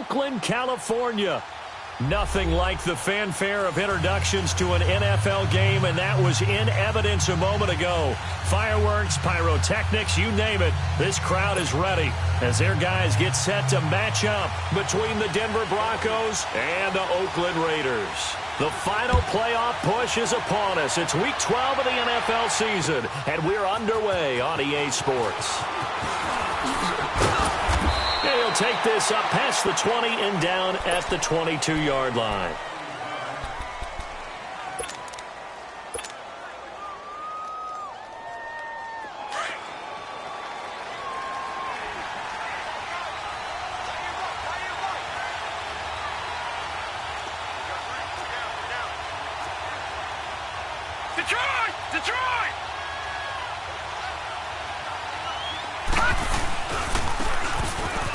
Oakland, California. Nothing like the fanfare of introductions to an NFL game, and that was in evidence a moment ago. Fireworks, pyrotechnics, you name it. This crowd is ready as their guys get set to match up between the Denver Broncos and the Oakland Raiders. The final playoff push is upon us. It's Week 12 of the NFL season, and we're underway on EA Sports. He'll take this up past the 20 and down at the 22-yard line.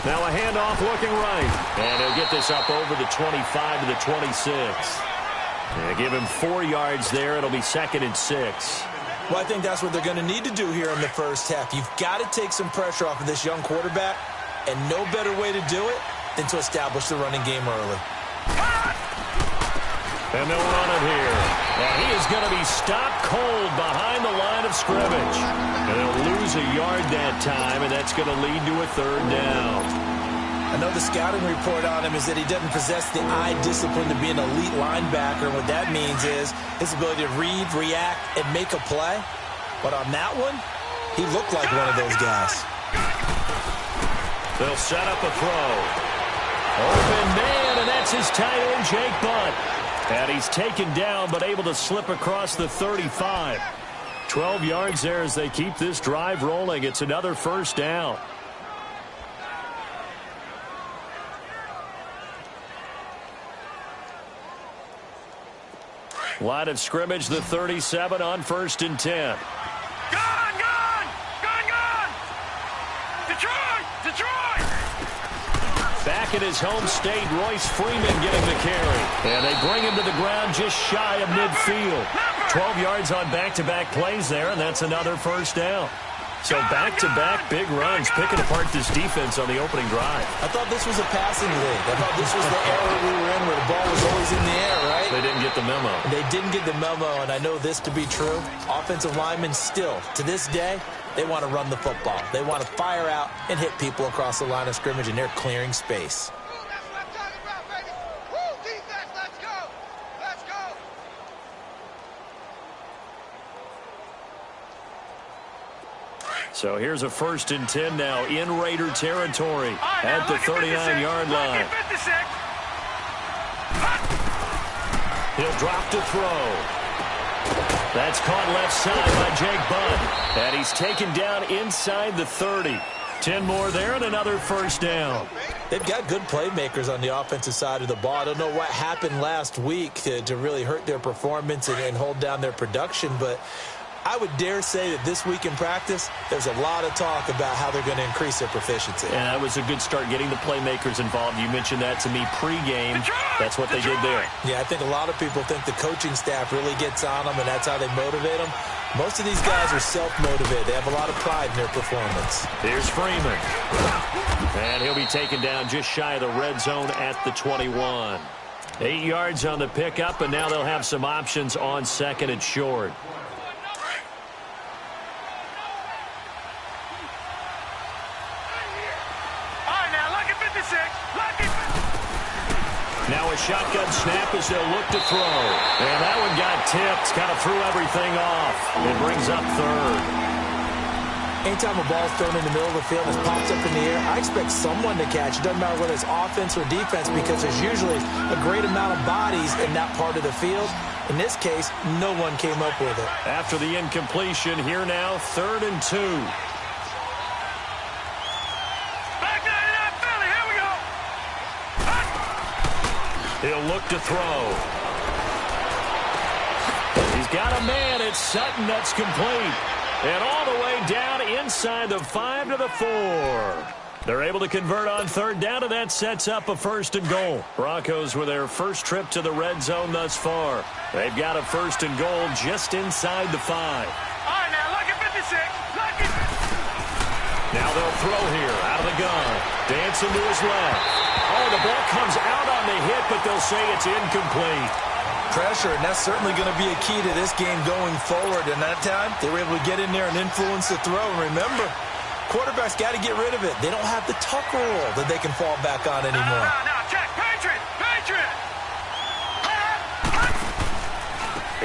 Now a handoff looking right. And he'll get this up over the 25 to the 26. Yeah, give him 4 yards there. It'll be 2nd and 6. Well, I think that's what they're going to need to do here in the first half. You've got to take some pressure off of this young quarterback, and no better way to do it than to establish the running game early. And they'll run it here. And he is going to be stopped cold behind the line of scrimmage. And they'll lose a yard that time, and that's going to lead to a 3rd down. I know the scouting report on him is that he doesn't possess the eye discipline to be an elite linebacker. What that means is his ability to read, react, and make a play. But on that one, he looked like one of those guys. They'll set up a throw. Open man, and that's his tight end, Jake Butt. And he's taken down, but able to slip across the 35. 12 yards there as they keep this drive rolling. It's another 1st down. Line of scrimmage, the 37 on 1st and 10. Gone! Detroit! Back in his home state, Royce Freeman getting the carry. And they bring him to the ground just shy of midfield. 12 yards on back-to-back plays there, and that's another 1st down. So back-to-back big runs, picking apart this defense on the opening drive. I thought this was a passing league. I thought this was the era we were in where the ball was always in the air, right? They didn't get the memo. They didn't get the memo, and I know this to be true. Offensive linemen still, to this day, they want to run the football. They want to fire out and hit people across the line of scrimmage, and they're clearing space. So here's a 1st and 10 now in Raider territory at the 39-yard line. He'll drop to throw. That's caught left side by Jake Butt. And he's taken down inside the 30. 10 more there and another 1st down. They've got good playmakers on the offensive side of the ball. I don't know what happened last week to really hurt their performance and hold down their production, but I would dare say that this week in practice, there's a lot of talk about how they're going to increase their proficiency. And that was a good start getting the playmakers involved. You mentioned that to me pregame. That's what they did there. Yeah, I think a lot of people think the coaching staff really gets on them, and that's how they motivate them. Most of these guys are self-motivated. They have a lot of pride in their performance. Here's Freeman. And he'll be taken down just shy of the red zone at the 21. 8 yards on the pickup, and now they'll have some options on 2nd and short. Now a shotgun snap as they'll look to throw. And that one got tipped, kind of threw everything off. It brings up 3rd. Anytime a ball's thrown in the middle of the field and pops up in the air, I expect someone to catch. It doesn't matter whether it's offense or defense because there's usually a great amount of bodies in that part of the field. In this case, no one came up with it. After the incompletion, here now, 3rd and 2. He'll look to throw. He's got a man. It's Sutton. That's complete. And all the way down inside the 5 to the 4. They're able to convert on 3rd down, and that sets up a 1st and goal. Broncos with their first trip to the red zone thus far. They've got a 1st and goal just inside the 5. All right, now, lucky 56. Lucky. Now they'll throw here out of the gun. Dancing to his left. Oh, the ball comes out on the hit, but they'll say it's incomplete. Pressure, and that's certainly going to be a key to this game going forward. And that time, they were able to get in there and influence the throw. And remember, quarterbacks got to get rid of it. They don't have the tuck rule that they can fall back on anymore. No, check. Patriot! Patriot!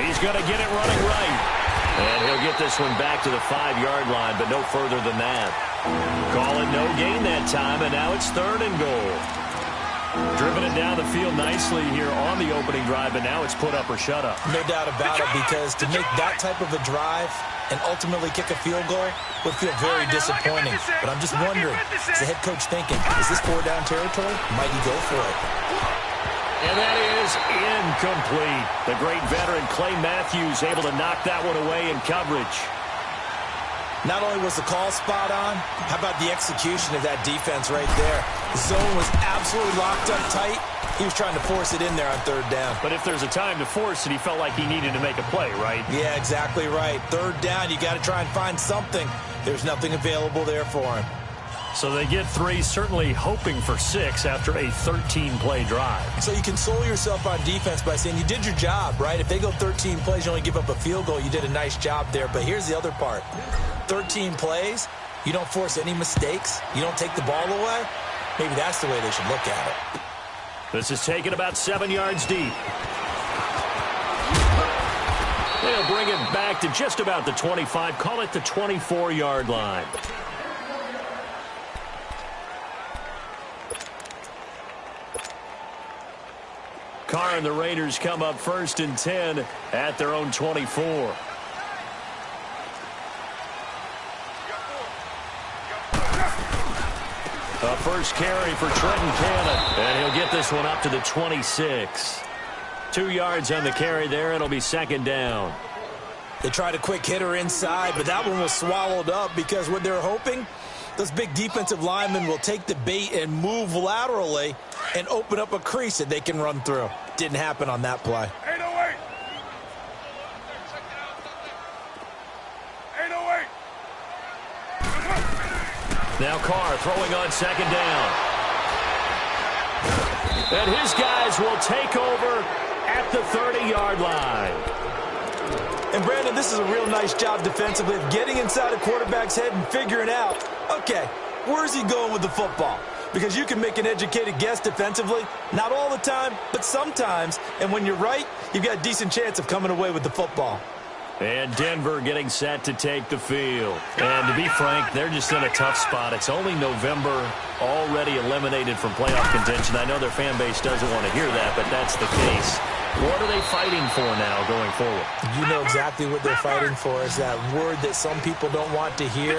He's going to get it running right. And he'll get this one back to the 5-yard line, but no further than that. Call it no gain that time, and now it's 3rd and goal. Driven it down the field nicely here on the opening drive, but now it's put up or shut up. No doubt about it, because to make that type of a drive and ultimately kick a field goal would feel very disappointing. But I'm just wondering, is the head coach thinking, is this 4-down territory? Might he go for it? And that is incomplete. The great veteran Clay Matthews able to knock that one away in coverage. Not only was the call spot on, how about the execution of that defense right there? The zone was absolutely locked up tight. He was trying to force it in there on 3rd down. But if there's a time to force it, he felt like he needed to make a play, right? Yeah, exactly right. 3rd down, you got to try and find something. There's nothing available there for him. So they get 3, certainly hoping for 6 after a 13-play drive. So you console yourself on defense by saying you did your job, right? If they go 13 plays, you only give up a field goal, you did a nice job there. But here's the other part. 13 plays, you don't force any mistakes, you don't take the ball away. Maybe that's the way they should look at it. This is taken about 7 yards deep. They'll bring it back to just about the 25, call it the 24-yard line. Carr and the Raiders come up 1st and 10 at their own 24. A first carry for Trenton Cannon, and he'll get this one up to the 26. 2 yards on the carry there, and it'll be 2nd down. They tried a quick hitter inside, but that one was swallowed up because what they're hoping, those big defensive linemen will take the bait and move laterally and open up a crease that they can run through. Didn't happen on that play. 808! 808! Now Carr throwing on 2nd down. And his guys will take over at the 30-yard line. And, Brandon, this is a real nice job defensively of getting inside a quarterback's head and figuring out, okay, where's he going with the football? Because you can make an educated guess defensively, not all the time, but sometimes. And when you're right, you've got a decent chance of coming away with the football. And Denver getting set to take the field. And to be frank, they're just in a tough spot. It's only November, already eliminated from playoff contention. I know their fan base doesn't want to hear that, but that's the case. What are they fighting for now going forward? You know exactly what they're fighting for is that word that some people don't want to hear,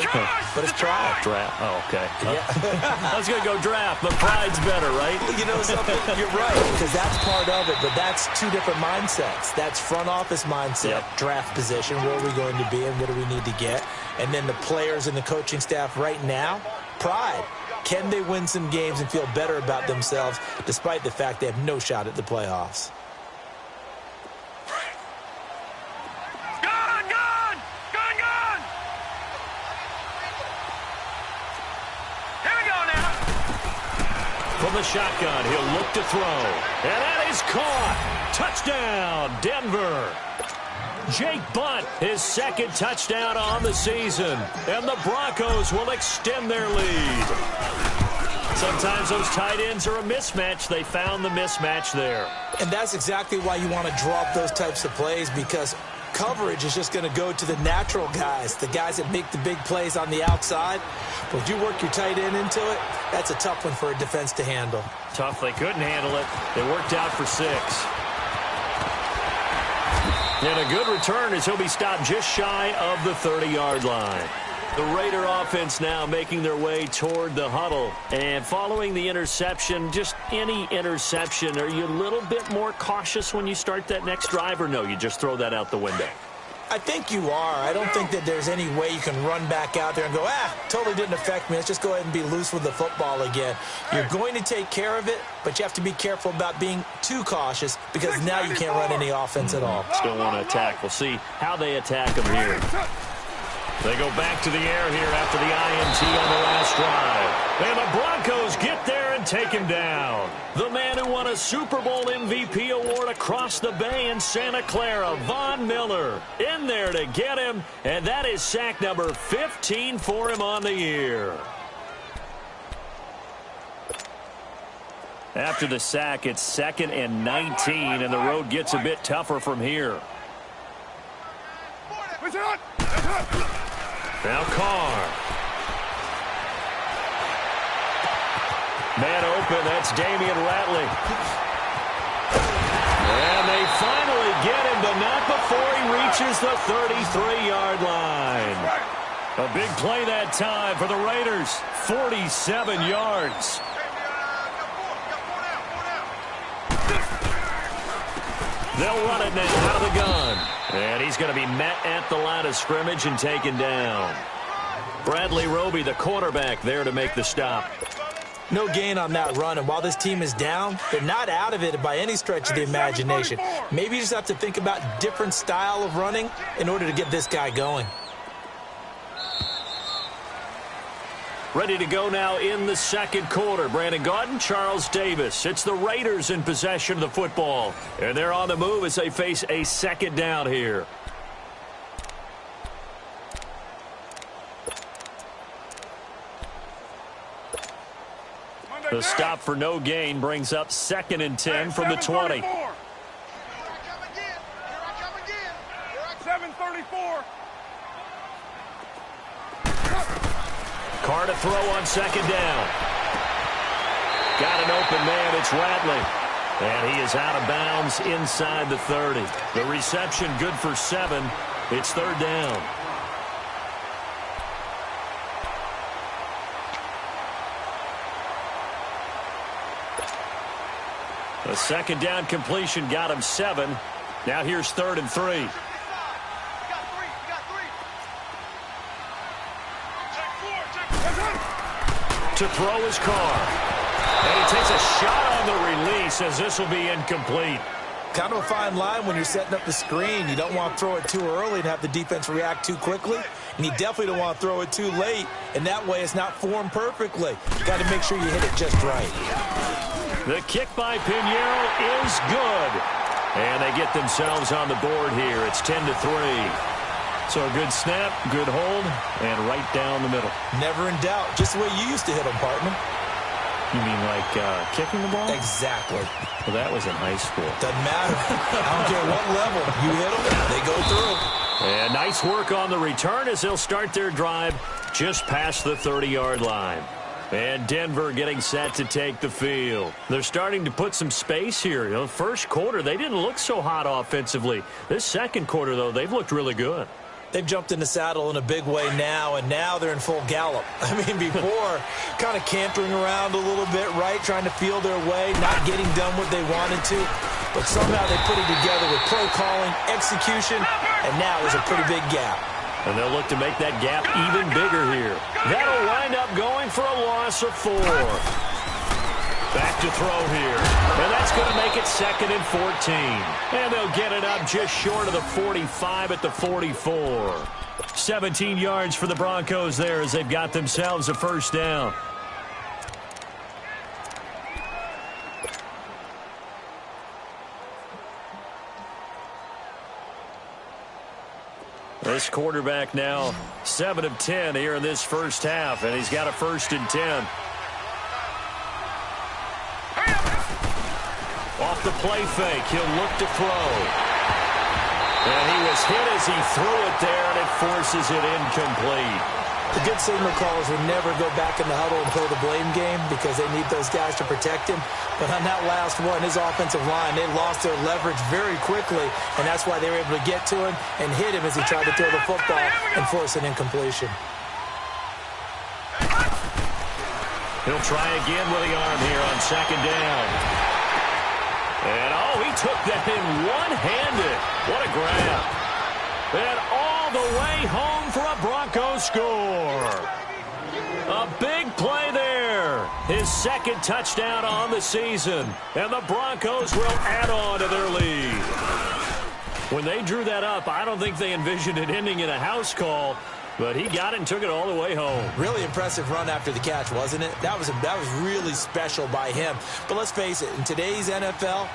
but it's pride. Draft. Oh, okay. Yeah. I was going to go draft, but pride's better, right? You know something? You're right, because that's part of it, but that's 2 different mindsets. That's front office mindset, draft position, where are we going to be and what do we need to get? And then the players and the coaching staff right now, pride. Can they win some games and feel better about themselves despite the fact they have no shot at the playoffs? From the shotgun, he'll look to throw. And that is caught. Touchdown, Denver. Jake Butt, his 2nd touchdown on the season. And the Broncos will extend their lead. Sometimes those tight ends are a mismatch. They found the mismatch there. And that's exactly why you want to draw up those types of plays, because coverage is just going to go to the natural guys, the guys that make the big plays on the outside. But if you work your tight end into it, that's a tough one for a defense to handle. Tough. They couldn't handle it. It worked out for 6. And a good return as he'll be stopped just shy of the 30-yard line. The Raider offense now making their way toward the huddle. And following the interception, just any interception, are you a little bit more cautious when you start that next drive, or no, you just throw that out the window? I think you are. I don't think that there's any way you can run back out there and go, totally didn't affect me. Let's just go ahead and be loose with the football again. You're going to take care of it, but you have to be careful about being too cautious because now you can't run any offense at all. Still want to attack. We'll see how they attack them here. They go back to the air here after the INT on the last drive. And the Broncos get there and take him down. The man who won a Super Bowl MVP award across the bay in Santa Clara, Von Miller, in there to get him, and that is sack number 15 for him on the year. After the sack, it's 2nd and 19, and the road gets a bit tougher from here. Now Carr. Man open, that's Damian Ratley. And they finally get him, but not before he reaches the 33-yard line. A big play that time for the Raiders, 47 yards. They'll run it now out of the gun. And he's going to be met at the line of scrimmage and taken down. Bradley Roby, the quarterback, there to make the stop. No gain on that run, and while this team is down, they're not out of it by any stretch of the imagination. Maybe you just have to think about different style of running in order to get this guy going. Ready to go now in the second quarter. Brandon Gaudin, Charles Davis. It's the Raiders in possession of the football. And they're on the move as they face a second down here. The stop for no gain brings up 2nd and 10 from the 20. 7:34. Carr to throw on 2nd down. Got an open man. It's Ratley. And he is out of bounds inside the 30. The reception good for 7. It's 3rd down. The 2nd down completion got him 7. Now here's 3rd and 3. To throw his Carr. And he takes a shot on the release as this will be incomplete. Kind of a fine line when you're setting up the screen. You don't want to throw it too early and have the defense react too quickly. And you definitely don't want to throw it too late. And that way it's not formed perfectly. You got to make sure you hit it just right. The kick by Pinheiro is good. And they get themselves on the board here. It's 10-3. So a good snap, good hold, and right down the middle. Never in doubt. Just the way you used to hit them, partner. You mean like kicking the ball? Exactly. Well, that was in high school. Doesn't matter. I don't care what level. You hit them, they go through. And nice work on the return as they'll start their drive just past the 30-yard line. And Denver getting set to take the field. They're starting to put some space here. You know, first quarter, they didn't look so hot offensively. This second quarter, though, they've looked really good. They've jumped in the saddle in a big way now, and now they're in full gallop. I mean, before, kind of cantering around a little bit, right, trying to feel their way, not getting done what they wanted to. But somehow they put it together with play calling, execution, and now there's a pretty big gap. And they'll look to make that gap even bigger here. That'll wind up going for a loss of 4. Back to throw here. And that's going to make it 2nd and 14. And they'll get it up just short of the 45 at the 44. 17 yards for the Broncos there as they've got themselves a first down. This quarterback now 7 of 10 here in this first half, and he's got a 1st and 10. Off the play fake, he'll look to throw. And he was hit as he threw it there, and it forces it incomplete. The good signal callers would never go back in the huddle and play the blame game because they need those guys to protect him. But on that last one, his offensive line, they lost their leverage very quickly, and that's why they were able to get to him and hit him as he tried to throw the football and force an incompletion. He'll try again with the arm here on 2nd down. And, oh, he took that in one-handed. What a grab. And all the way home for a Broncos score. A big play there. His 2nd touchdown on the season. And the Broncos will add on to their lead. When they drew that up, I don't think they envisioned it ending in a house call. But he got it and took it all the way home. Really impressive run after the catch, wasn't it? That was really special by him. But let's face it, in today's NFL,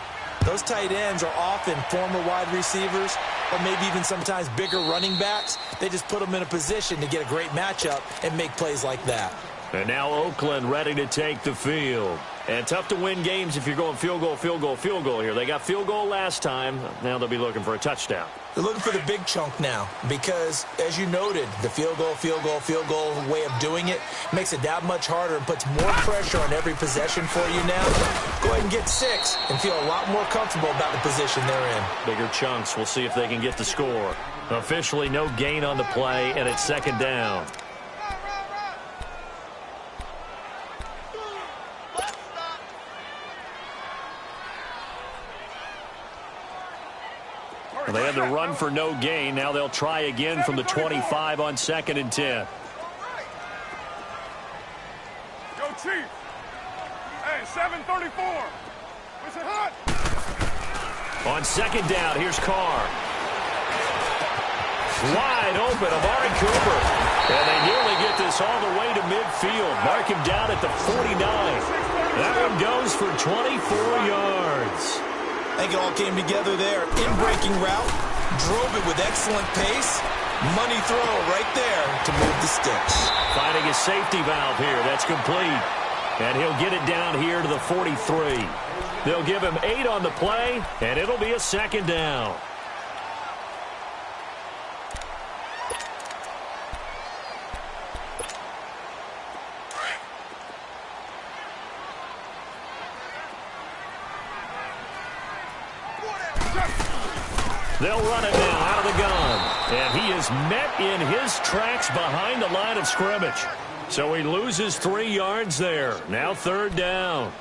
those tight ends are often former wide receivers or maybe even sometimes bigger running backs. They just put them in a position to get a great matchup and make plays like that. And now Oakland ready to take the field. And tough to win games if you're going field goal, field goal, field goal here. They got field goal last time. Now they'll be looking for a touchdown. They're looking for the big chunk now because, as you noted, the field goal, field goal, field goal way of doing it makes it that much harder and puts more pressure on every possession for you now. Go ahead and get 6 and feel a lot more comfortable about the position they're in. Bigger chunks. We'll see if they can get the score. Officially no gain on the play, and it's second down. They had the run for no gain. Now they'll try again from the 25 on 2nd and 10. Go Chief. Hey, 734. What's it hot? On 2nd down, here's Carr. Wide open, Amari Cooper. And they nearly get this all the way to midfield. Mark him down at the 49. That one goes for 24 yards. I think it all came together there. In-breaking route, drove it with excellent pace. Money throw right there to move the sticks. Finding a safety valve here. That's complete. And he'll get it down here to the 43. They'll give him 8 on the play, and it'll be a second down. They'll run it now out of the gun. And he is met in his tracks behind the line of scrimmage. So he loses 3 yards there. Now 3rd down.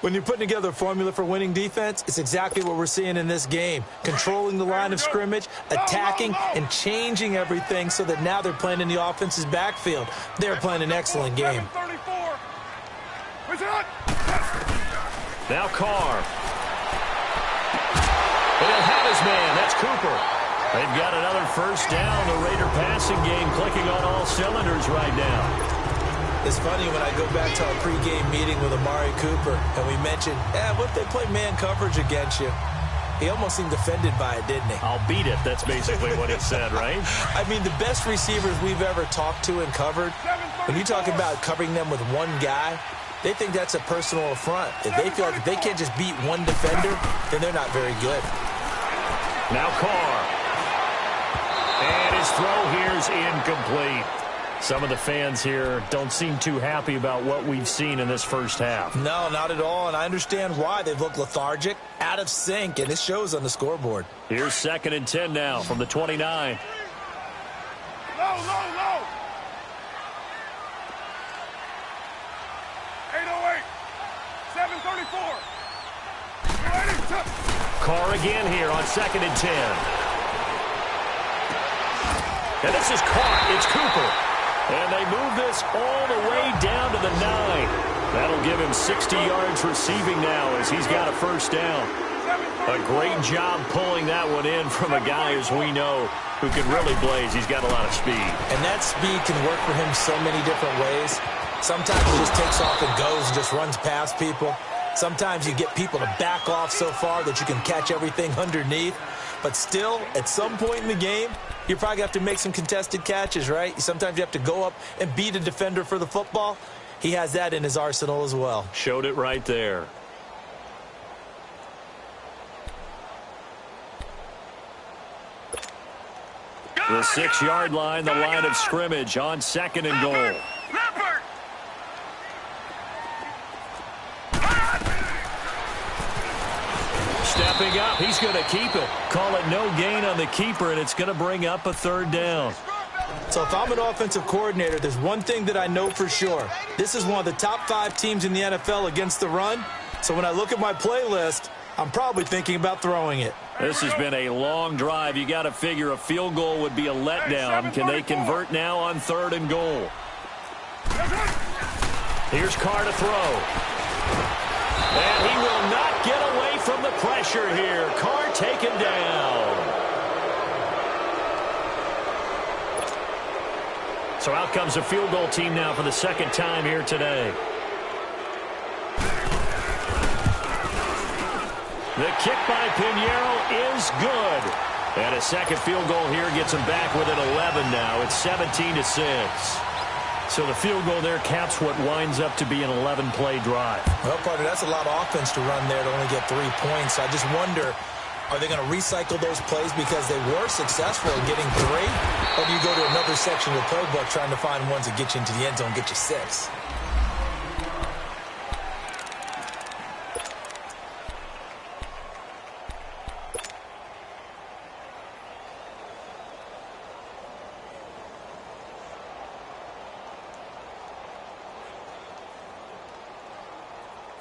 When you're putting together a formula for winning defense, it's exactly what we're seeing in this game. Controlling the line of scrimmage, attacking, and changing everything so that now they're playing in the offense's backfield. They're playing an excellent game. Now Carr. And he'll have his man. That's Cooper. They've got another first down. The Raider passing game clicking on all cylinders right now. It's funny when I go back to our pregame meeting with Amari Cooper, and we mentioned, what if they play man coverage against you? He almost seemed offended by it, didn't he? I'll beat it. That's basically what he said, right? I mean, the best receivers we've ever talked to and covered, when you talk about covering them with one guy, they think that's a personal affront. If they feel like if they can't just beat one defender, then they're not very good. Now Carr. And his throw here's incomplete. Some of the fans here don't seem too happy about what we've seen in this first half. No, not at all, and I understand why. They've looked lethargic, out of sync, and it shows on the scoreboard. Here's 2nd and 10 now from the 29. Low. 808. 734. Carr again here on 2nd and 10. And this is caught. It's Cooper. And they move this all the way down to the 9. That'll give him 60 yards receiving now as he's got a first down. A great job pulling that one in from a guy, as we know, who can really blaze. He's got a lot of speed. And that speed can work for him so many different ways. Sometimes he just takes off and goes and just runs past people. Sometimes you get people to back off so far that you can catch everything underneath. But still, at some point in the game, you probably have to make some contested catches, right? Sometimes you have to go up and beat a defender for the football. He has that in his arsenal as well. Showed it right there. The 6-yard line, the line of scrimmage on 2nd and goal. Stepping up, he's going to keep it. Call it no gain on the keeper, and it's going to bring up a 3rd down. So if I'm an offensive coordinator, there's one thing that I know for sure. This is one of the top 5 teams in the NFL against the run. So when I look at my playlist, I'm probably thinking about throwing it. This has been a long drive. You got to figure a field goal would be a letdown. Can they convert now on 3rd and goal? Here's Carr to throw. And he will not get away from the pressure here. Carr taken down. So out comes a field goal team now for the second time here today. The kick by Pinheiro is good. And a second field goal here gets him back within 11 now. It's 17-6. So the field goal there caps what winds up to be an 11-play drive. Well, partner, that's a lot of offense to run there to only get 3 points. I just wonder, are they going to recycle those plays because they were successful in getting 3? Or do you go to another section of the playbook trying to find ones that get you into the end zone, get you 6?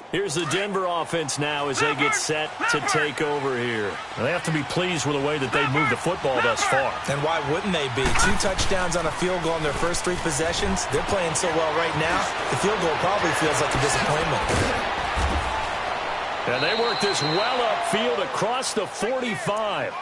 Here's the Denver offense now as they get set to take over here. They have to be pleased with the way that they've moved the football thus far. And why wouldn't they be? 2 touchdowns on a field goal in their first 3 possessions. They're playing so well right now, the field goal probably feels like a disappointment. And they work this well upfield across the 45.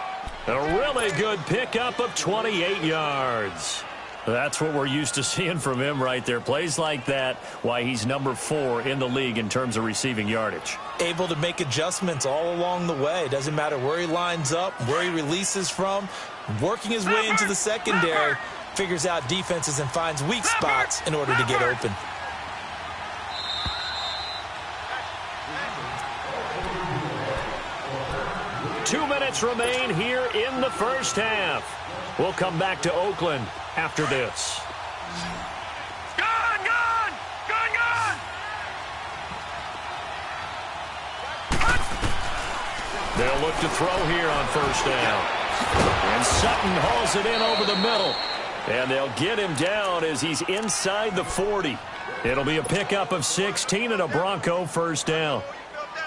A really good pickup of 28 yards. That's what we're used to seeing from him right there. Plays like that, why he's number 4 in the league in terms of receiving yardage. Able to make adjustments all along the way. Doesn't matter where he lines up, where he releases from. Working his way into the secondary, figures out defenses and finds weak spots in order to get open. Two minutes remain here in the first half. We'll come back to Oakland after this. Gone! They'll look to throw here on first down. And Sutton hauls it in over the middle. And they'll get him down as he's inside the 40. It'll be a pickup of 16 and a Bronco first down.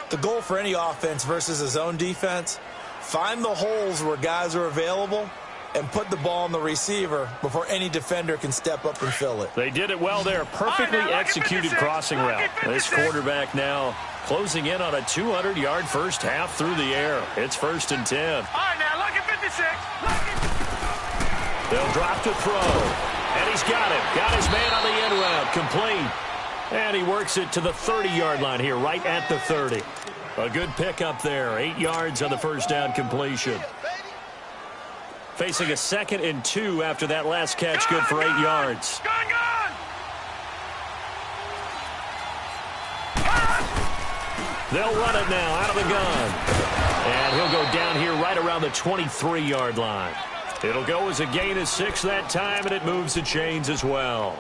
The goal for any offense versus a zone defense, find the holes where guys are available and put the ball on the receiver before any defender can step up and fill it. They did it well there. Perfectly executed crossing route. This quarterback now closing in on a 200-yard first half through the air. It's 1st and 10. All right, now, lucky 56. They'll drop to throw. And he's got it. Got his man on the end route. Complete. And he works it to the 30-yard line here, right at the 30. A good pickup there. 8 yards on the first down completion. Facing a 2nd and 2 after that last catch, good for 8 yards. They'll run it now out of the gun. And he'll go down here right around the 23-yard line. It'll go as a gain of 6 that time, and it moves the chains as well.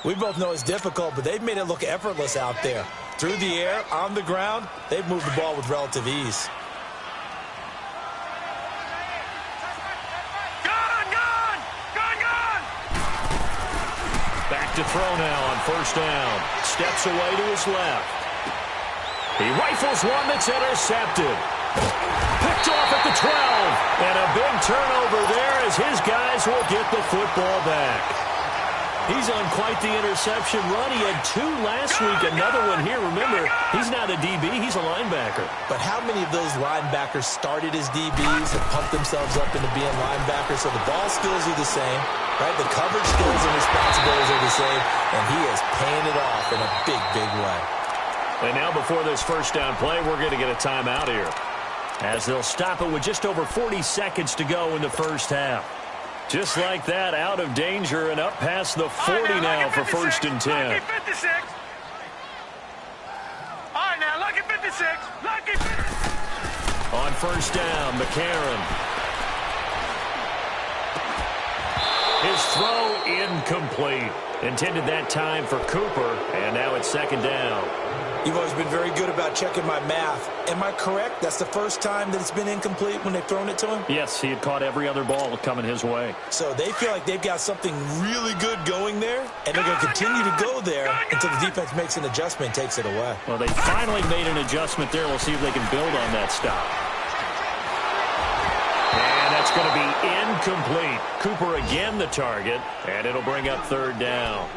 We both know it's difficult, but they've made it look effortless out there. Through the air, on the ground, they've moved the ball with relative ease. Back to throw now on first down. Steps away to his left. He rifles one that's intercepted. Picked off at the 12. And a big turnover there as his guys will get the football back. He's on quite the interception run. He had 2 last week, another one here. Remember, he's not a DB, he's a linebacker. But how many of those linebackers started as DBs and pumped themselves up into being linebackers? So the ball skills are the same, right? The coverage skills and responsibilities are the same, and he is paying it off in a big, big way. And now before this first down play, we're going to get a timeout here, as they'll stop it with just over 40 seconds to go in the first half. Just like that, out of danger and up past the 40 now for 1st and 10. Lucky 56. All right, now, lucky 56. Lucky 56. On first down, McCarron. His throw incomplete. Intended that time for Cooper, and now it's 2nd down. You've always been very good about checking my math. Am I correct? That's the first time that it's been incomplete when they've thrown it to him? Yes, he had caught every other ball coming his way. So they feel like they've got something really good going there, and they're going to continue to go there until the defense makes an adjustment and takes it away. Well, they finally made an adjustment there. We'll see if they can build on that stop. And that's going to be incomplete. Cooper again the target, and it'll bring up 3rd down.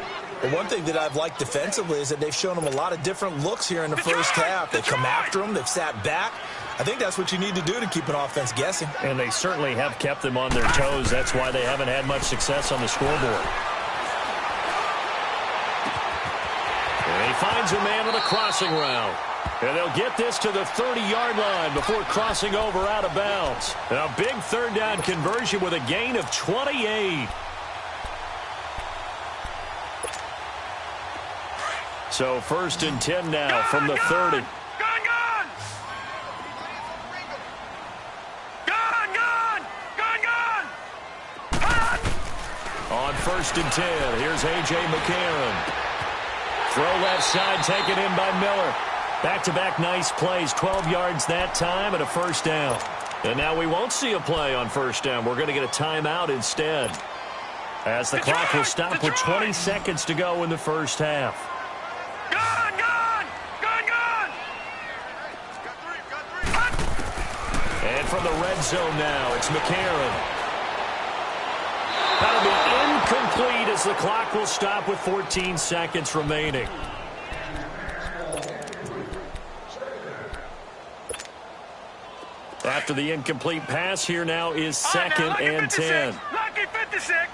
Well, one thing that I've liked defensively is that they've shown them a lot of different looks here in the first half. They've come after them. They've sat back. I think that's what you need to do to keep an offense guessing. And they certainly have kept them on their toes. That's why they haven't had much success on the scoreboard. finds a man on a crossing route. And they'll get this to the 30-yard line before crossing over out of bounds. And a big third down conversion with a gain of 28. So 1st and 10 now from the 30. On 1st and 10, here's A.J. McCarron. Throw left side, taken in by Miller. Back-to-back nice plays, 12 yards that time and a first down. And now we won't see a play on first down. We're going to get a timeout instead, as the clock will stop with 20 seconds to go in the first half. And from the red zone now, it's McCarron. That'll be incomplete as the clock will stop with 14 seconds remaining. After the incomplete pass, here now is 2nd and 10. Lucky 56.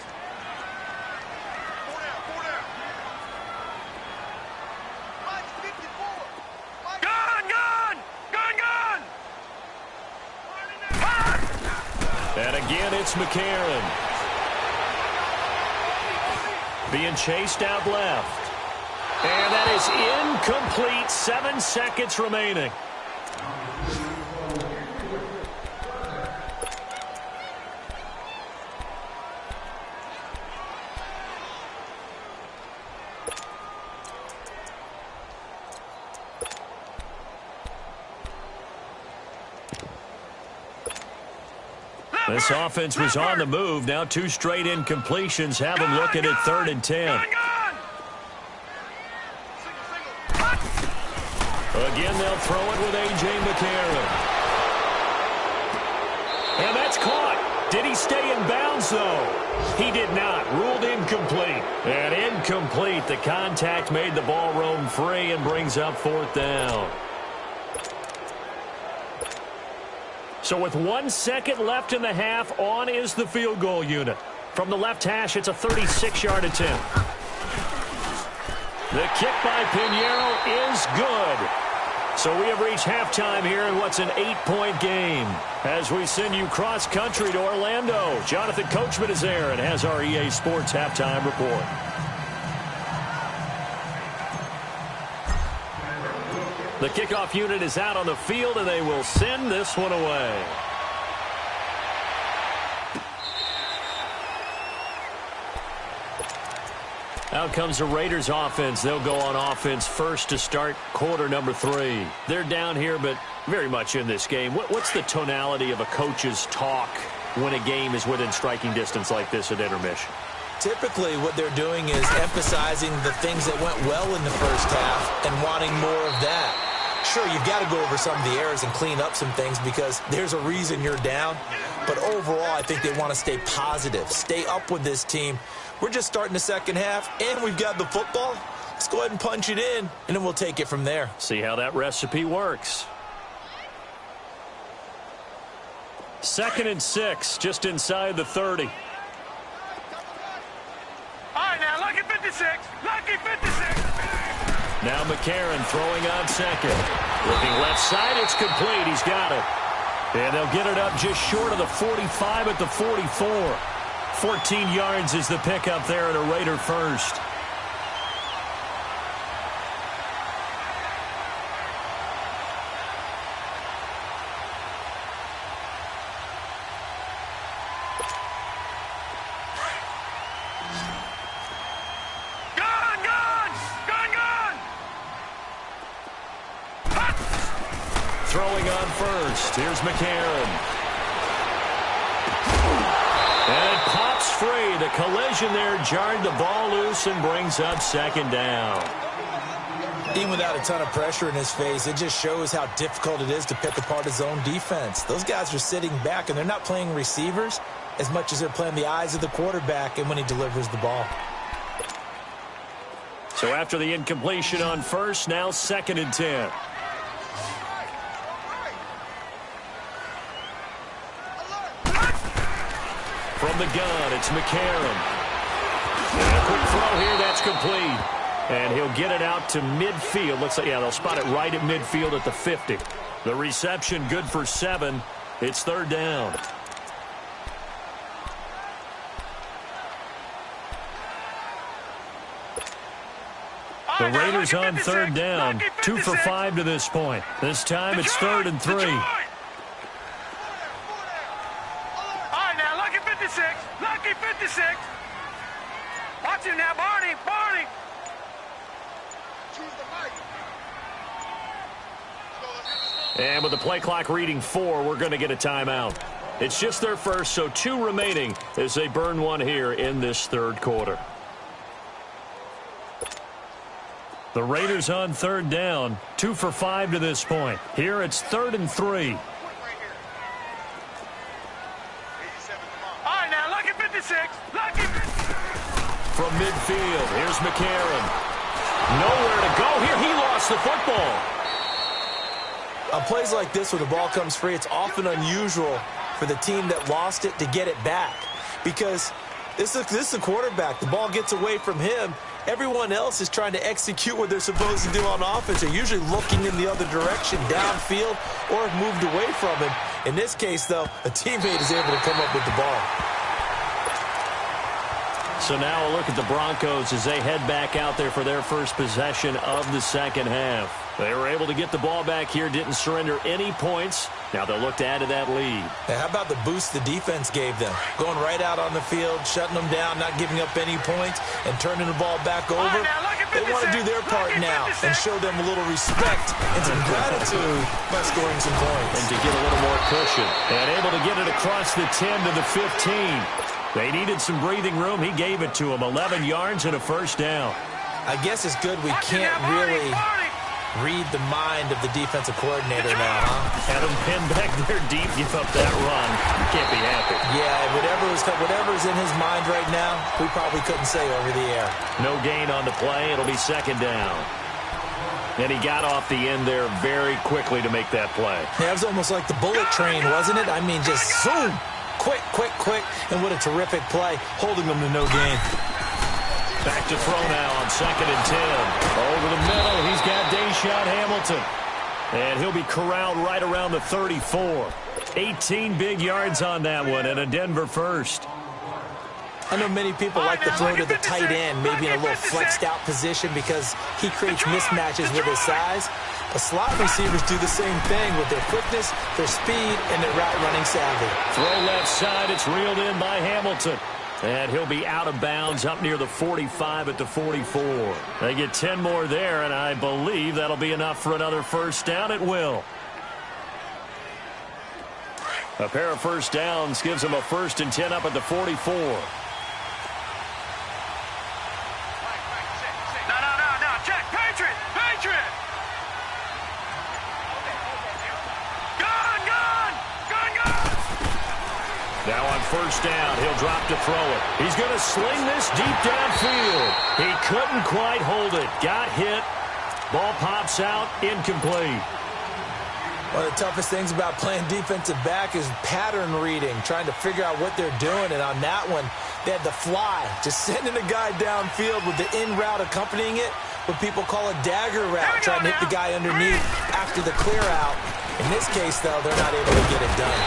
And again, it's McCarron. Being chased out left. And that is incomplete. 7 seconds remaining. This offense was on the move. Now 2 straight incompletions have them looking at 3rd and 10. Again, they'll throw it with A.J. McCarron. And that's caught. Did he stay in bounds, though? He did not. Ruled incomplete. And incomplete. The contact made the ball roam free and brings up 4th down. So with 1 second left in the half, on is the field goal unit. From the left hash, it's a 36-yard attempt. The kick by Pinheiro is good. So we have reached halftime here in what's an 8-point game. As we send you cross-country to Orlando, Jonathan Coachman is there and has our EA Sports halftime report. The kickoff unit is out on the field, and they will send this one away. Out comes the Raiders offense. They'll go on offense first to start quarter number 3. They're down here, but very much in this game. What's the tonality of a coach's talk when a game is within striking distance like this at intermission? Typically, what they're doing is emphasizing the things that went well in the first half and wanting more of that. Sure, you've got to go over some of the errors and clean up some things because there's a reason you're down. But overall, I think they want to stay positive, stay up with this team. We're just starting the second half, and we've got the football. Let's go ahead and punch it in, and then we'll take it from there. See how that recipe works. 2nd and 6, just inside the 30. All right, now, lucky 56. Lucky 56. Now McCarron throwing on 2nd. Looking left side, it's complete. He's got it. And they'll get it up just short of the 45 at the 44. 14 yards is the pickup there at a Raider first. Throwing on first. Here's McCarron. And it pops free. The collision there jarred the ball loose and brings up 2nd down. Even without a ton of pressure in his face, it just shows how difficult it is to pick apart his own defense. Those guys are sitting back, and they're not playing receivers as much as they're playing the eyes of the quarterback and when he delivers the ball. So after the incompletion on first, now 2nd and 10. From the gun, it's McCarron. And a quick throw here, that's complete. And he'll get it out to midfield. Looks like, yeah, they'll spot it right at midfield at the 50. The reception good for 7. It's third down. The Raiders on third down. 2 for 5 to this point. This time it's 3rd and 3. All right, now, lucky 56. Lucky 56. Watch him now, Barney. Barney. And with the play clock reading 4, we're going to get a timeout. It's just their first, so 2 remaining as they burn one here in this third quarter. The Raiders on third down. 2 for 5 to this point. Here it's 3rd and 3. All right, now, lucky 56. Lucky 56. From midfield, here's McCarron. Nowhere to go here. He lost the football. On plays like this where the ball comes free, it's often unusual for the team that lost it to get it back. Because this is the quarterback. The ball gets away from him. Everyone else is trying to execute what they're supposed to do on offense. They're usually looking in the other direction, downfield, or have moved away from him. In this case, though, a teammate is able to come up with the ball. So now a look at the Broncos as they head back out there for their first possession of the second half. They were able to get the ball back here, didn't surrender any points. Now they'll look to add to that lead. Now, how about the boost the defense gave them? Going right out on the field, shutting them down, not giving up any points, and turning the ball back over. They want to do their part now and show them a little respect and some gratitude by scoring some points. And to get a little more cushion. And able to get it across the 10 to the 15. They needed some breathing room. He gave it to them. 11 yards and a first down. I guess it's good we can't really read the mind of the defensive coordinator now, huh? Had him pinned back there deep, give up that run. You can't be happy. Yeah, whatever's in his mind right now, we probably couldn't say over the air. No gain on the play. It'll be second down. And he got off the end there very quickly to make that play. Yeah, it was almost like the bullet train, wasn't it? I mean, just zoom. Quick, quick, quick. And what a terrific play, holding them to no gain. Back to throw now on 2nd and 10. Over the middle, he's got Deshaun Hamilton. And he'll be corralled right around the 34. 18 big yards on that one and a Denver first. I know many people like to throw to the tight end, maybe in a little flexed out position because he creates mismatches with his size. But slot receivers do the same thing with their quickness, their speed, and their route running savvy. Throw left side, it's reeled in by Hamilton. And he'll be out of bounds up near the 45 at the 44. They get 10 more there, and I believe that'll be enough for another first down. It will. A pair of first downs gives them a 1st and 10 up at the 44. No. Check. Patriot. Gun. Now on first down, he'll drop to throw it. He's going to sling this deep downfield. He couldn't quite hold it. Got hit. Ball pops out. Incomplete. One of the toughest things about playing defensive back is pattern reading, trying to figure out what they're doing. And on that one, they had the fly, just sending a guy downfield with the in route accompanying it, what people call a dagger route, trying to hit the guy underneath after the clear out. In this case, though, they're not able to get it done.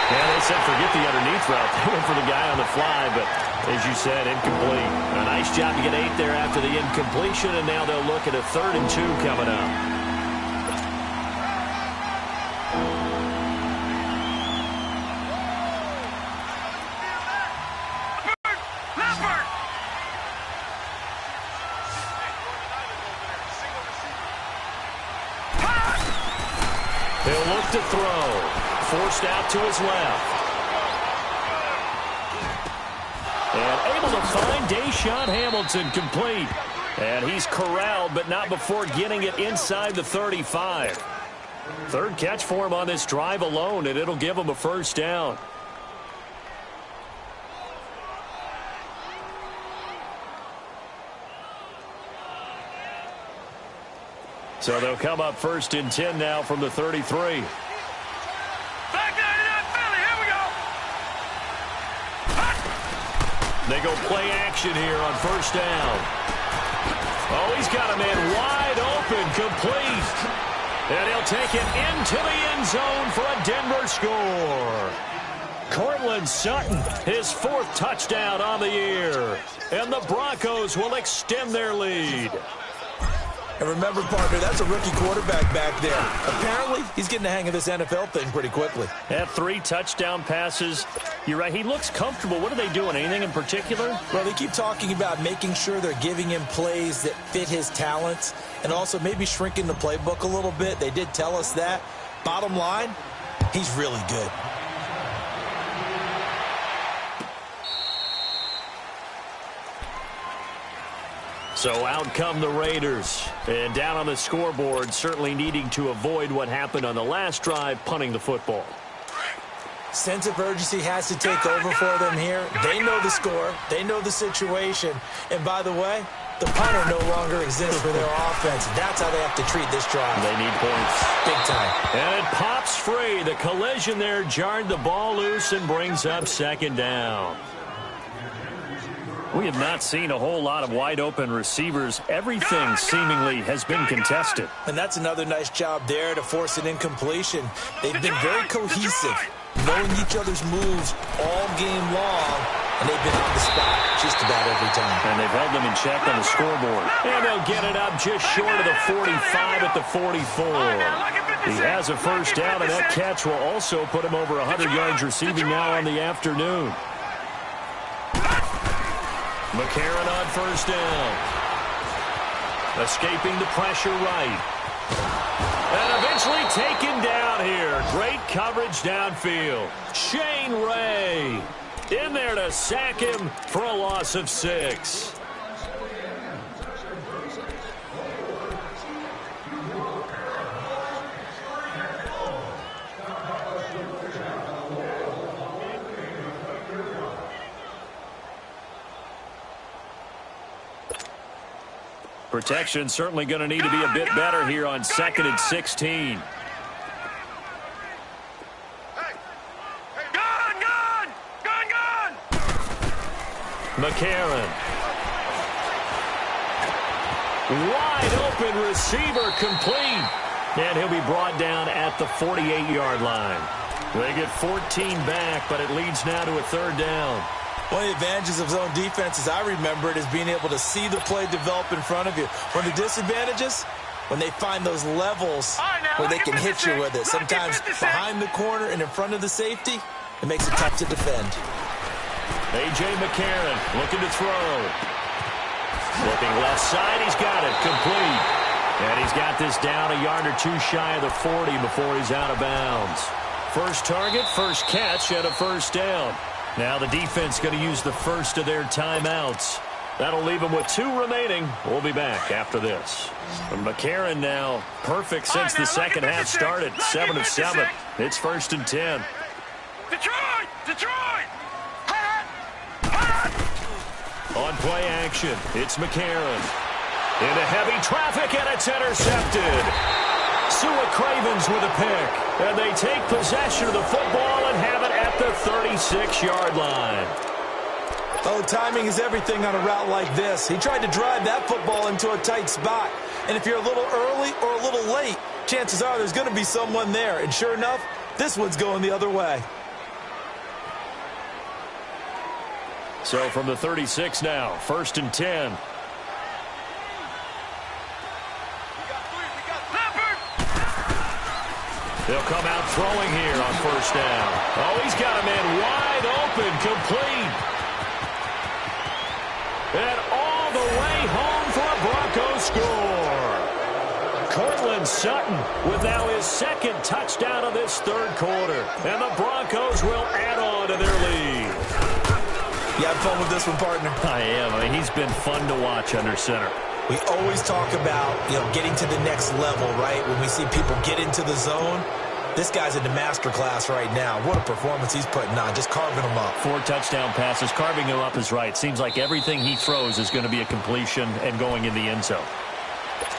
Yeah, they said forget the underneath route. They went for the guy on the fly, but as you said, incomplete. A nice job to get 8 there after the incompletion, and now they'll look at a 3rd and 2 coming up. He'll look to throw. Forced out to his left. And able to find Deshaun Hamilton complete. And he's corralled, but not before getting it inside the 35. 3rd catch for him on this drive alone, and it'll give him a first down. So they'll come up 1st and 10 now from the 33. They go play action here on first down. Oh, he's got a man wide open, complete. And he'll take it into the end zone for a Denver score. Cortland Sutton, his 4th touchdown on the year. And the Broncos will extend their lead. And remember, partner, that's a rookie quarterback back there. Apparently, he's getting the hang of this NFL thing pretty quickly. Had 3 touchdown passes. You're right, he looks comfortable. What are they doing? Anything in particular? Well, they keep talking about making sure they're giving him plays that fit his talents and also maybe shrinking the playbook a little bit. They did tell us that. Bottom line, he's really good. So out come the Raiders. And down on the scoreboard, certainly needing to avoid what happened on the last drive, punting the football. Sense of urgency has to take over for them here. They know the score. They know the situation. And by the way, the punter no longer exists for their offense. That's how they have to treat this drive. They need points. Big time. And it pops free. The collision there jarred the ball loose and brings up 2nd down. We have not seen a whole lot of wide-open receivers. Everything seemingly has been contested. And that's another nice job there to force an incompletion. They've been very cohesive, knowing each other's moves all game long, and they've been on the spot just about every time. And they've held them in check on the scoreboard. And they'll get it up just short of the 45 at the 44. He has a first down, and that catch will also put him over 100 yards receiving now on the afternoon. McCarron on first down. Escaping the pressure right. And eventually taken down here. Great coverage downfield. Shane Ray in there to sack him for a loss of 6. Protection certainly going to need to be a bit better here on 2nd and 16. McCarron. Wide open receiver complete. And he'll be brought down at the 48-yard line. They get 14 back, but it leads now to a 3rd down. One of the advantages of zone defense, as I remember it, is being able to see the play develop in front of you. One of the disadvantages, when they find those levels where they can hit you with it. Sometimes behind the corner and in front of the safety, it makes it tough to defend. A.J. McCarron looking to throw. Looking left side, he's got it, complete. And he's got this down a yard or 2 shy of the 40 before he's out of bounds. First target, first catch, and a first down. Now the defense going to use the first of their timeouts. That'll leave them with 2 remaining. We'll be back after this. And McCarron now perfect since the second half started. 7 of 7. It's 1st and 10. Detroit! Detroit! On play action, it's McCarron. Into heavy traffic, and it's intercepted. Sua Cravens with a pick. And they take possession of the football and have it at the 36-yard line. Oh, timing is everything on a route like this. He tried to drive that football into a tight spot. And if you're a little early or a little late, chances are there's going to be someone there. And sure enough, this one's going the other way. So from the 36 now, 1st and 10. They'll come out throwing here on first down. Oh, he's got a man wide open, complete. And all the way home for a Broncos score. Cortland Sutton with now his 2nd touchdown of this 3rd quarter. And the Broncos will add on to their lead. You have fun with this one, partner? I am. I mean, he's been fun to watch under center. We always talk about, getting to the next level, right? When we see people get into the zone, this guy's in the master class right now. What a performance he's putting on, just carving them up. 4 touchdown passes, carving him up is right. Seems like everything he throws is going to be a completion and going in the end zone.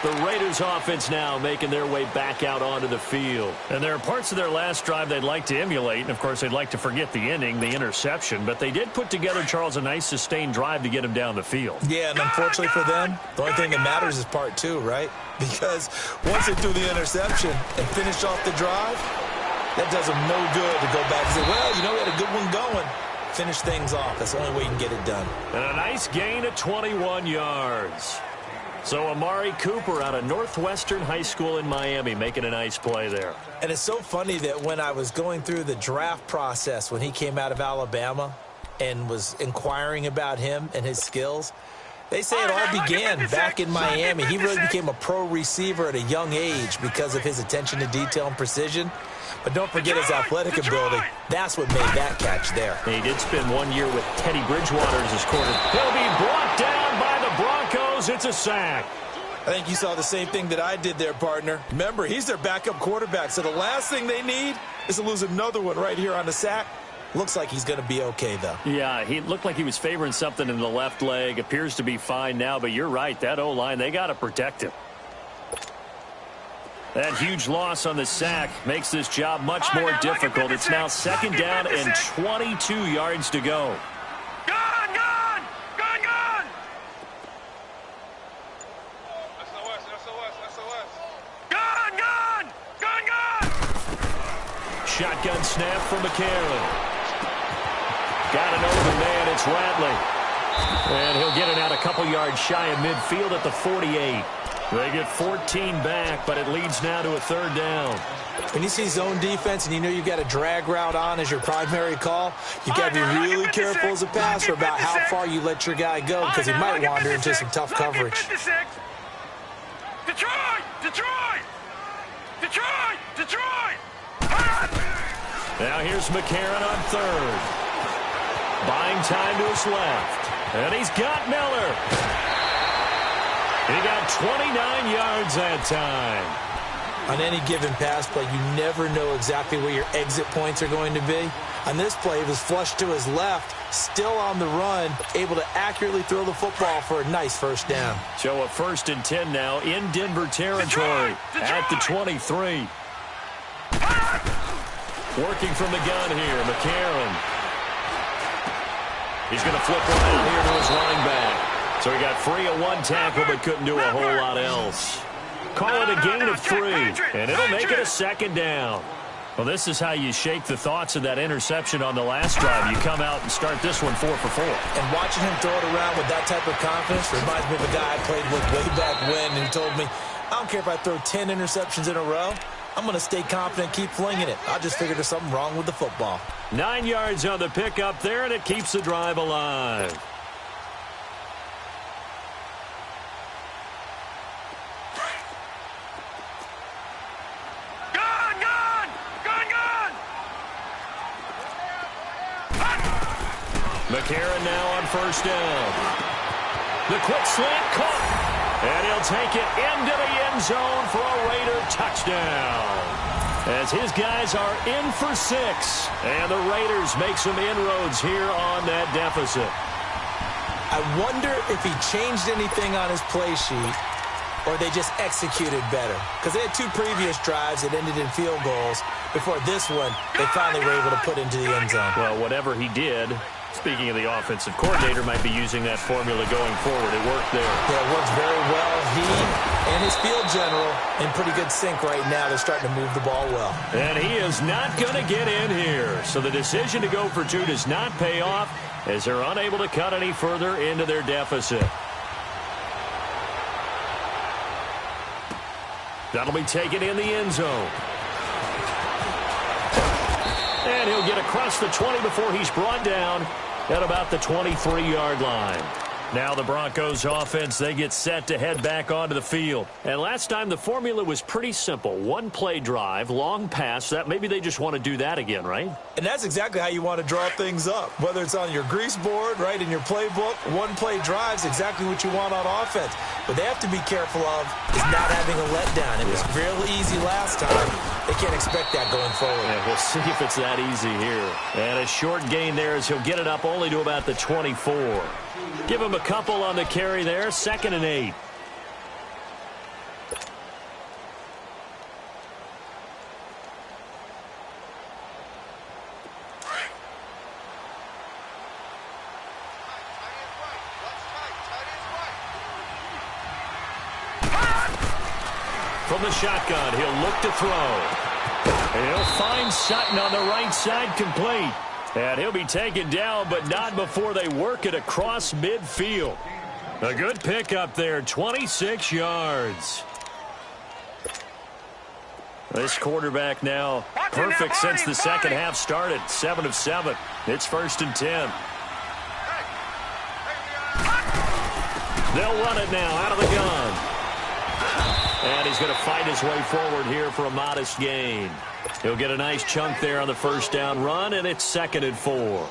The Raiders offense now making their way back out onto the field. And there are parts of their last drive they'd like to emulate. And, of course, they'd like to forget the ending, the interception. But they did put together, Charles, a nice sustained drive to get him down the field. Yeah, and unfortunately for them, the only thing that matters is part two, right? Because once they threw the interception and finished off the drive, that does them no good to go back and say, well, you know, we had a good one going. Finish things off. That's the only way you can get it done. And a nice gain of 21 yards. So Amari Cooper out of Northwestern High School in Miami making a nice play there. And it's so funny that when I was going through the draft process when he came out of Alabama and was inquiring about him and his skills, they say it all began back in Miami. He really became a pro receiver at a young age because of his attention to detail and precision. But don't forget his athletic ability. That's what made that catch there. He did spend 1 year with Teddy Bridgewater as his quarterback. He'll be brought down by the Broncos. It's a sack. I think you saw the same thing that I did there, partner. Remember, he's their backup quarterback, so the last thing they need is to lose another one right here on the sack. Looks like he's going to be okay, though. Yeah, he looked like he was favoring something in the left leg. Appears to be fine now, but you're right. That O-line, they got to protect him. That huge loss on the sack makes this job much more difficult. It's now second down and 22 yards to go. Gone, gone, gone, gone. Gone, gone, gone, gone. Shotgun snap from McCarron. Got an open man. It's Ratley. And he'll get it out a couple yards shy of midfield at the 48. They get 14 back, but it leads now to a third down. When you see zone defense and you know you've got a drag route on as your primary call, you've got to be really careful as a passer about how far you let your guy go because he might wander into some tough coverage. Detroit! Detroit! Detroit! Detroit! Now here's McCarron on third. Buying time to his left. And he's got Miller. He got 29 yards that time. On any given pass play, you never know exactly where your exit points are going to be. On this play, it was flushed to his left, still on the run, able to accurately throw the football for a nice first down. So a 1st and 10 now in Denver territory at the 23. Working from the gun here, McCarron. He's going to flip one out here to his running back. So he got free of one tackle but couldn't do a whole lot else. Call it a gain of 3, and it'll make it a second down. Well, this is how you shake the thoughts of that interception on the last drive. You come out and start this one 4 for 4. And watching him throw it around with that type of confidence reminds me of a guy I played with way back when, and he told me, I don't care if I throw 10 interceptions in a row. I'm going to stay confident, keep flinging it. I just figured there's something wrong with the football. 9 yards on the pickup there, and it keeps the drive alive. McCarron now on first down. The quick slant caught. And he'll take it into the end zone for a Raider touchdown. As his guys are in for 6. And the Raiders make some inroads here on that deficit. I wonder if he changed anything on his play sheet or they just executed better. Because they had 2 previous drives that ended in field goals. Before this one, they finally were able to put into the end zone. Well, whatever he did, speaking of the offensive coordinator, might be using that formula going forward. It worked there. Yeah, it works very well. He and his field general in pretty good sync right now. They're starting to move the ball well. And he is not going to get in here. So the decision to go for 2 does not pay off as they're unable to cut any further into their deficit. That'll be taken in the end zone. And he'll get across the 20 before he's brought down at about the 23-yard line. Now the Broncos offense, they get set to head back onto the field. And last time the formula was pretty simple. 1-play drive, long pass. That maybe they just want to do that again, right? And that's exactly how you want to draw things up. Whether it's on your grease board, right, in your playbook, 1-play drive is exactly what you want on offense. What they have to be careful of is not having a letdown. It was real easy last time. They can't expect that going forward. Yeah, we'll see if it's that easy here. And a short gain there as he'll get it up only to about the 24. Give him a couple on the carry there. 2nd and 8. From the shotgun, he'll look to throw. He'll find Sutton on the right side, complete. And he'll be taken down, but not before they work it across midfield. A good pick up there, 26 yards. This quarterback now perfect since the second half started. 7 of 7. It's 1st and 10. They'll run it now out of the gun. And he's going to fight his way forward here for a modest gain. He'll get a nice chunk there on the first down run, and it's 2nd and 4.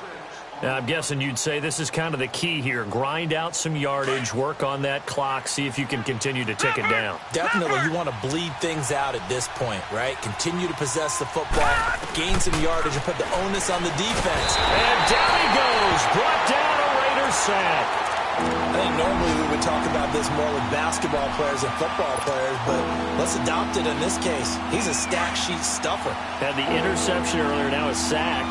Now, I'm guessing you'd say this is kind of the key here. Grind out some yardage, work on that clock, see if you can continue to tick it down. Definitely, you want to bleed things out at this point, right? Continue to possess the football, gain some yardage, and put the onus on the defense. And down he goes, brought down a Raiders sack. I think normally we would talk about this more with basketball players and football players, but let's adopt it in this case. He's a stack sheet stuffer. Had the interception earlier, now a sack.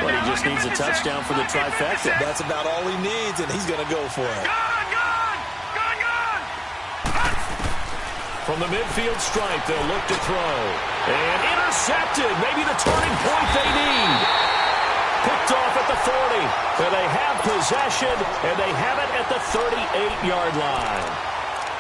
But he just needs a touchdown for the trifecta. That's about all he needs, and he's going to go for it. From the midfield stripe, they'll look to throw. And intercepted. Maybe the turning point they need. Picked off at the 40. And they have possession, and they have it at the 38-yard line.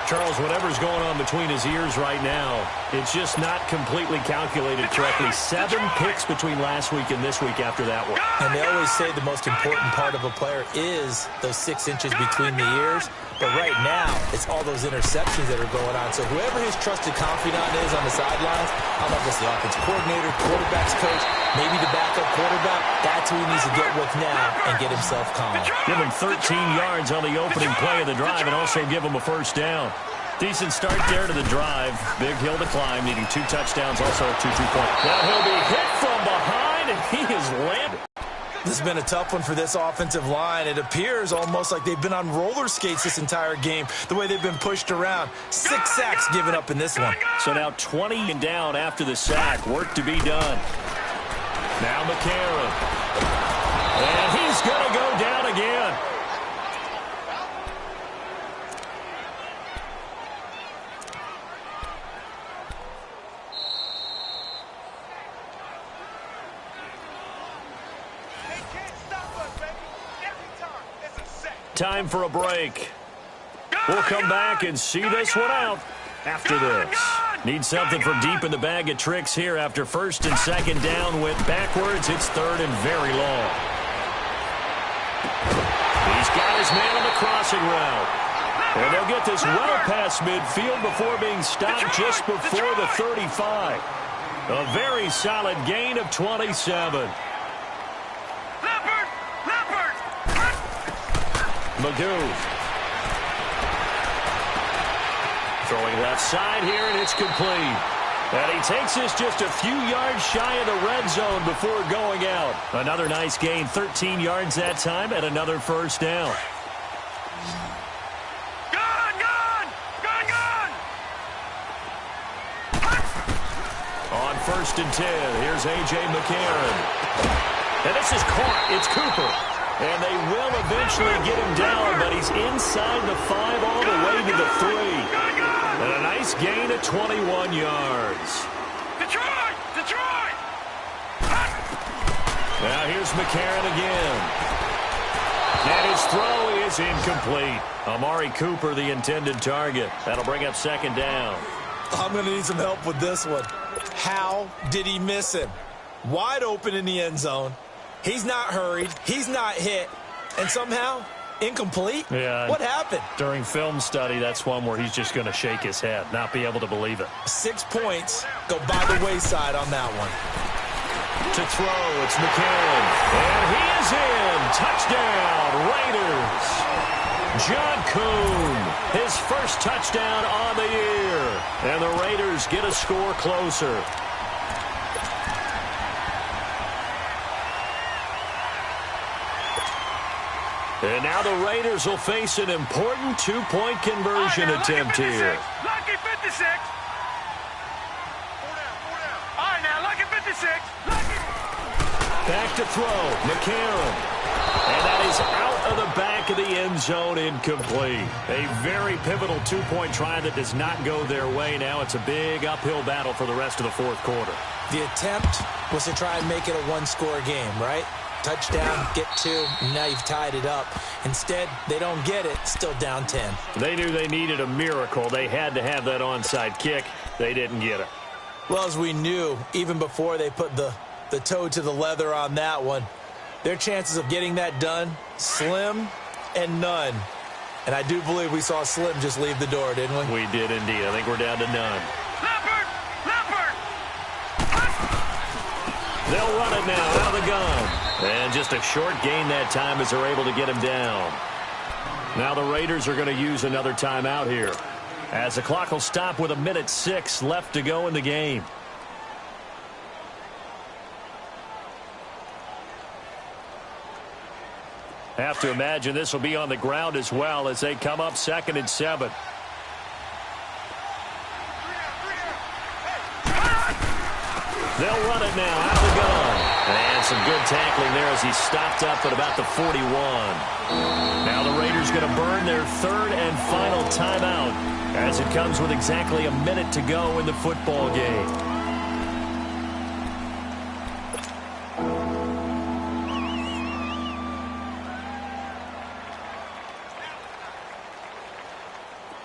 Charles, whatever's going on between his ears right now, it's just not completely calculated correctly. 7 picks between last week and this week after that one. And they always say the most important part of a player is those 6 inches between the ears. But right now, it's all those interceptions that are going on. So whoever his trusted confidant is on the sidelines, I don't know if it's the offense coordinator, quarterback's coach, maybe the backup quarterback, that's who he needs to get with now and get himself calm. Give him 13 yards on the opening play of the drive and also give him a first down. Decent start there to the drive. Big hill to climb, needing 2 touchdowns, also a 2-3-point. Now he'll be hit from behind, and he is landed. This has been a tough one for this offensive line. It appears almost like they've been on roller skates this entire game, the way they've been pushed around. 6 sacks given up in this one. So now 20 and down after the sack. Work to be done. Now McCarron. And he's going to go down again. Time for a break. We'll come back and see this one out after this. Need something from deep in the bag of tricks here after 1st and 2nd down. Went backwards. It's 3rd and very long. He's got his man on the crossing route. And they'll get this well past midfield before being stopped just before the 35. A very solid gain of 27. Magoo. Throwing left side here, and it's complete. And he takes this just a few yards shy of the red zone before going out. Another nice gain, 13 yards that time, and another first down. On 1st and 10, here's A.J. McCarron. And this is caught. It's Cooper. And they will eventually get him down, but he's inside the 5 all the way to the 3. And a nice gain of 21 yards. Detroit! Now here's McCarron again. And his throw is incomplete. Amari Cooper, the intended target. That'll bring up 2nd down. I'm going to need some help with this one. How did he miss him? Wide open in the end zone. He's not hurried. He's not hit. And somehow, incomplete? Yeah. What happened? During film study, that's one where he's just going to shake his head, not be able to believe it. 6 points go by the wayside on that one. To throw, it's McCarron. And he is in. Touchdown, Raiders. John Kuhn, his first touchdown on the year. And the Raiders get a score closer. And now the Raiders will face an important 2-point conversion attempt here. Lucky 56. All right, now, lucky 56. Back to throw, McCarron. And that is out to the back of the end zone, incomplete. A very pivotal two-point try that does not go their way. Now it's a big uphill battle for the rest of the fourth quarter. The attempt was to try and make it a one-score game, right? Touchdown, get two, and now you've tied it up. Instead, they don't get it, still down 10. They knew they needed a miracle. They had to have that onside kick. They didn't get it. Well, as we knew, even before they put the toe to the leather on that one, their chances of getting that done, slim and none. And I do believe we saw Slim just leave the door, didn't we? We did indeed. I think we're down to none. Leopard! Leopard! They'll run it now out of the gun. And just a short gain that time as they're able to get him down. Now the Raiders are going to use another timeout here, as the clock will stop with 1:06 left to go in the game. Have to imagine this will be on the ground as well as they come up 2nd and 7. They'll run it now out of the gun. And some good tackling there as he stopped up at about the 41. Now the Raiders going to burn their 3rd and final timeout as it comes with exactly a minute to go in the football game.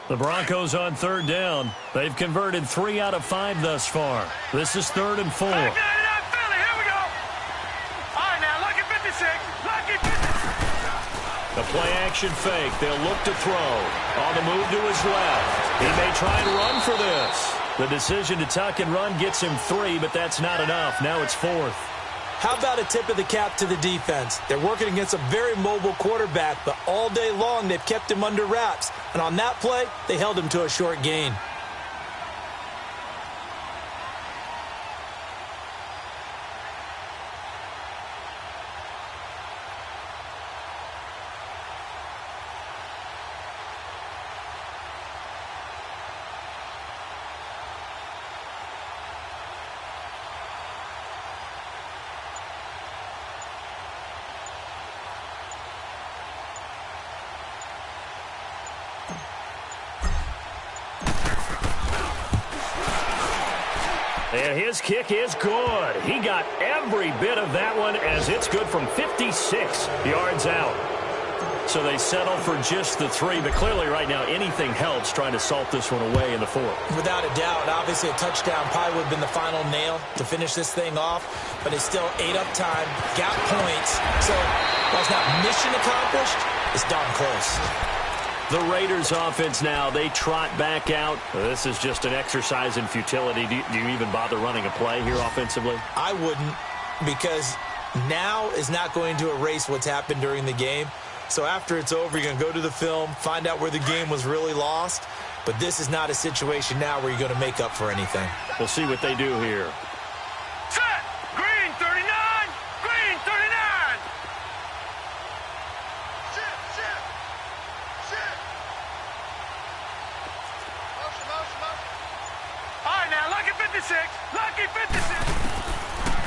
The Broncos on 3rd down. They've converted 3 out of 5 thus far. This is 3rd and 4. Philly, here we go. All right, now, lucky 56. Lucky 56. The play-action fake. They'll look to throw. On the move to his left. He may try and run for this. The decision to tuck and run gets him 3, but that's not enough. Now it's 4th. How about a tip of the cap to the defense? They're working against a very mobile quarterback, but all day long they've kept him under wraps. And on that play, they held him to a short gain. And his kick is good. He got every bit of that one as it's good from 56 yards out. So they settle for just the 3, but clearly right now anything helps trying to salt this one away in the 4th. Without a doubt, obviously a touchdown probably would have been the final nail to finish this thing off, but it's still ate up time, got points. So while it's not mission accomplished, it's darn close. The Raiders offense now, they trot back out. This is just an exercise in futility. Do you even bother running a play here offensively? I wouldn't, because now is not going to erase what's happened during the game. So after it's over, you're going to go to the film, find out where the game was really lost. But this is not a situation now where you're going to make up for anything. We'll see what they do here. Set. Green 39. Green 39. Sit. Motion. All right, now, lucky 56. Lucky 56.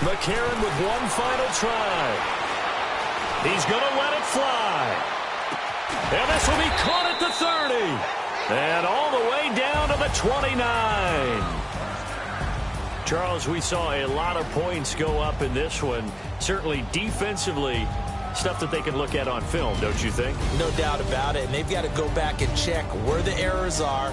McCarron with one final try. He's going to let it fly. And this will be caught at the 30. And all the way down to the 29. Charles, we saw a lot of points go up in this one. Certainly defensively, stuff that they can look at on film, don't you think? No doubt about it. And they've got to go back and check where the errors are.